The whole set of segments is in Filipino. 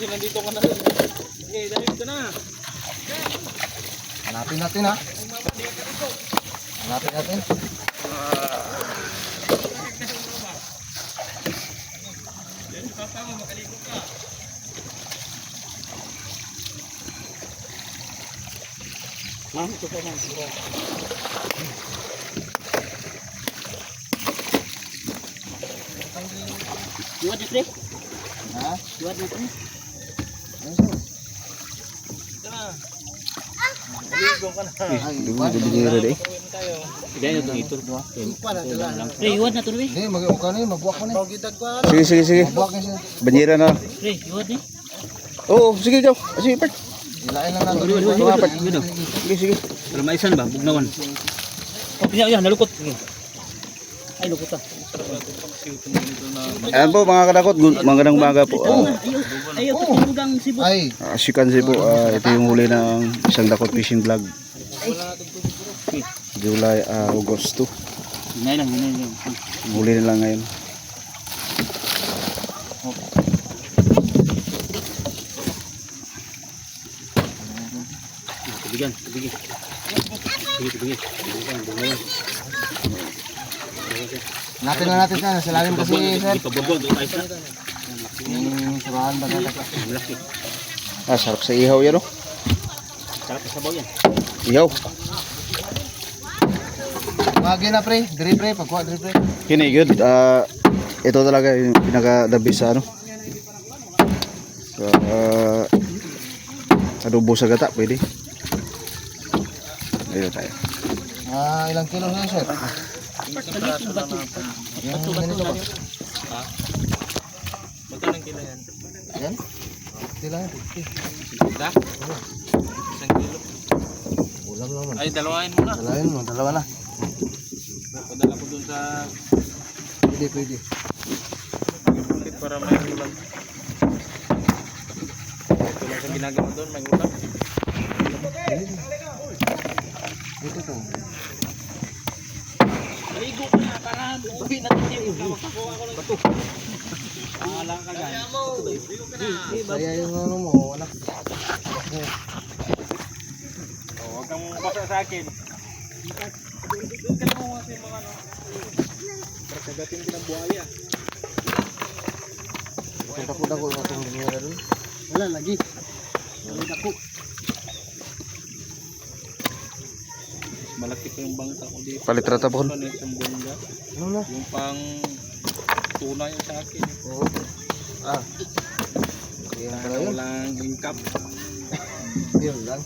kasi nandito ka na rin. Okay, dahil ito na. Hanapin natin ha. Hanapin natin. Tama, makalikot ka. Ma'am, ito pa ma'am. Luwad na pre? Ha? Luwad na pre? Ano sir? Ito na. Maligong ka na. Ay, Dugo banyera deh. Sige na ito ito. Pre, luwad na ito pre. hindi, mag-uka na yun, magbuwak mo na yun. Sige, sige, sige. Magbuwak na siya. Banyera na. Pre, luwad na. Oo, sige ikaw. Sige, Pat. Ilain lang natin. Mga Pat. Sige, sige. Pero maisan ba? Bugnawan. Oh, yan, nalukot. Ay, lukot ah. Ayan po mga kadakot, magandang umaga po. Ayaw ko tumugang sibot. Ay, As you can see po, ito yung huli ng isang dakot fishing vlog. July, Agosto. Hinay lang. Huli nila ngayon. Tubigan. Tubigan. hanapin lang natin siya. Nasa lalim kasi sir. Ipababog, ay sa. Surahan ba natin? Malaki. Sarap sa ihaw yan, oh. Sarap sa sabaw yan. Ihaw. Wagi na pre. Diri pre. Pagkuha diri pre. Kini good. Ito talaga yung pinaka-the best sa ano. Adobo sa gata, pwede. Ayun tayo. Ilang kilo na yun sir? Yung ganito ba? Ha? Magkano kilo yan? Yan? Ilang? Isa? Isang kilo. Ulam naman. Ay, dalawain mo na. Dalawa mo. Dalawa na. Padala ko dun sa Pwede. market para may ulam. Ito lang sa ginagawa doon, may ulam. Ito to. Maligo ko na para uwi natin yung bato. Pangalan ka guys. Kaya yung ano mo, anak. Huwag kang basa sa akin. Doon ka naman kasi mga ano. Kagatin din ang buhaya. Punta ko dako na itong bumira doon. Wala lagi. Wala ako. Malaki pa yung bangka ko dito. Palit rata po. Ano yung bangka? Ano na? Yung pang tuna yung sa akin. Oo. Kaya pala yun. Walang income. Yun lang.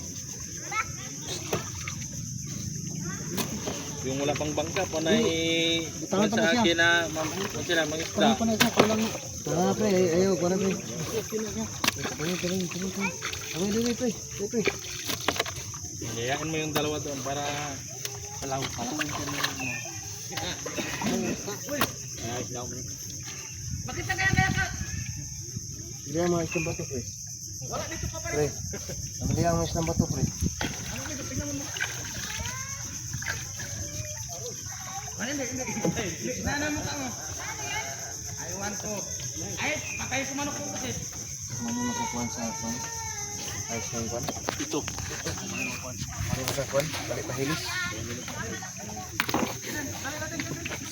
Yung wala pang bangka, panay sa akin na mangisda. Tara pre, ayaw ko na pre. Pre. Yayain mo yung dalawa doon para sa laut. Hindi ang mga isang bato pre. Pre, namili ang mga isang bato pre. Ano makakuhan sa akin? Ayos ng kuhan? Ito. Ano makakuhan? Balik pahilis.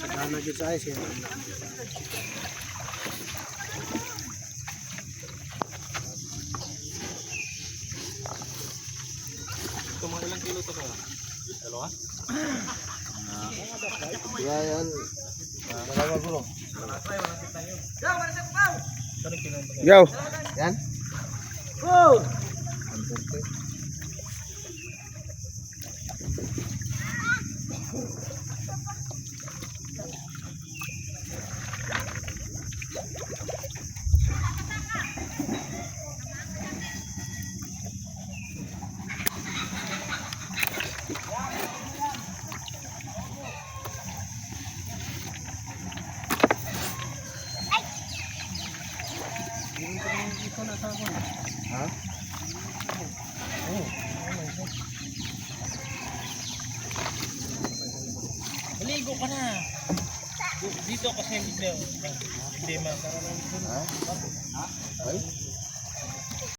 Sakana dyan sa ayos yun. Ito mga ilang kilo ito ka? Dalawa? Kaya yan. Dalawa gulo. Yo. Yan? Oh! Ha? Maligo ka na. Dito kasi hindi makaroon. Ha? Ay?